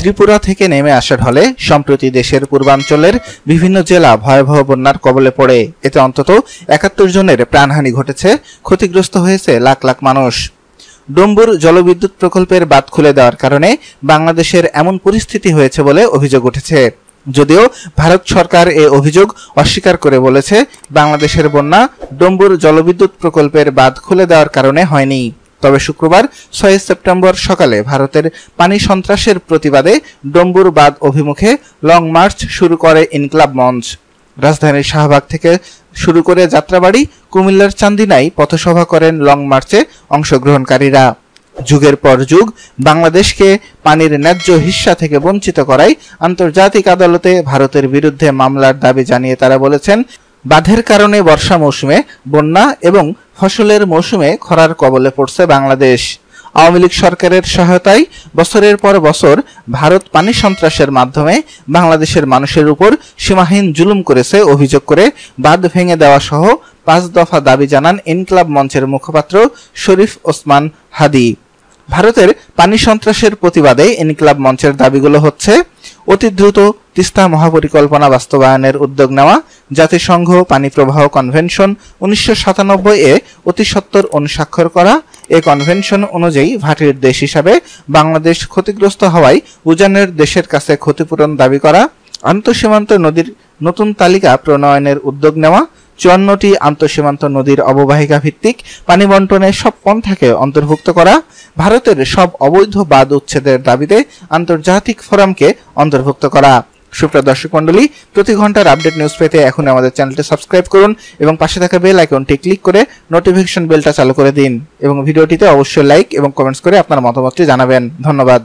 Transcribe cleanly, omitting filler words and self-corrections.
ত্রিপুরা থেকে নেমে আসা ঢলে সম্প্রতি দেশের পূর্বাঞ্চলের বিভিন্ন জেলা ভয়াবহ বন্যার কবলে পড়ে। এতে অন্তত ৭১ জনের প্রাণহানি ঘটেছে, ক্ষতিগ্রস্ত হয়েছে লাখ লাখ মানুষ। ডম্বুর জলবিদ্যুৎ প্রকল্পের বাঁধ খুলে দেওয়ার কারণে বাংলাদেশের এমন পরিস্থিতি হয়েছে বলে অভিযোগ উঠেছে। যদিও ভারত সরকার এ অভিযোগ অস্বীকার করে বলেছে, বাংলাদেশের বন্যা ডম্বুর জলবিদ্যুৎ প্রকল্পের বাঁধ খুলে দেওয়ার কারণে হয়নি। তবে শুক্রবার ৬ সেপ্টেম্বর সকালে ভারতের পানি সন্ত্রাসের প্রতিবাদে ডম্বুর বাঁধ অভিমুখে লং মার্চ শুরু করে ইনকিলাব মঞ্চ। রাজধানীর শাহবাগ থেকে শুরু করে যাত্রাবাড়ি, কুমিল্লার চান্দিনায় পথসভা করেন লং মার্চে অংশগ্রহণকারীরা। যুগের পর যুগ বাংলাদেশকে পানির ন্যায্য হিস্সা থেকে বঞ্চিত করায় আন্তর্জাতিক আদালতে ভারতের বিরুদ্ধে মামলার দাবি জানিয়ে তারা বলেছেন, বাঁধের কারণে বর্ষা মৌসুমে বন্যা এবং ফসলের মৌসুমে খরার কবলে পড়ছে বাংলাদেশ। আওয়ামী লীগ সরকারের সহায়তায় বছরের পর বছর ভারত পানি সন্ত্রাসের মাধ্যমে বাংলাদেশের মানুষের উপর সীমাহীন জুলুম করেছে অভিযোগ করে বাঁধ ভেঙে দেওয়া সহ ৫ দফা দাবি জানান ইনকিলাব মঞ্চের মুখপাত্র শরীফ ওসমান হাদি। ভারতের পানি সন্ত্রাসের প্রতিবাদে ইনকিলাব মঞ্চের দাবিগুলো হচ্ছে: অতি দ্রুত তিস্তা মহাপরিকল্পনা বাস্তবায়নের উদ্যোগ নেওয়া, জাতিসংঘ পানি প্রবাহ কনভেনশন ১৯৯৭-এ অতি সত্বর অনুস্বাক্ষর করা, এ কনভেনশন অনুযায়ী ভাটির দেশ হিসাবে বাংলাদেশ ক্ষতিগ্রস্ত হওয়ায় উজানের দেশের কাছে ক্ষতিপূরণ দাবি করা, আন্তঃসীমান্ত নদীর নতুন তালিকা প্রণয়নের উদ্যোগ নেওয়া, ৫৪টি আন্তঃসীমান্ত নদীর অববাহিকা ভিত্তিক পানি বন্টনের সব পন্থাকে অন্তর্ভুক্ত করা, ভারতের সব অবৈধ বাঁধ উচ্ছেদের দাবিতে আন্তর্জাতিক ফোরামকে অন্তর্ভুক্ত করা। সুপ্রিয় দর্শক মণ্ডলী, প্রতি ঘন্টার আপডেট নিউজ পেতে এখন আমাদের চ্যানেলটি সাবস্ক্রাইব করুন এবং পাশে থাকা বেল আইকনটি ক্লিক করে নোটিফিকেশন বেলটা চালু করে দিন এবং ভিডিওটিতে অবশ্যই লাইক এবং কমেন্টস করে আপনার মতামতটি জানাবেন। ধন্যবাদ।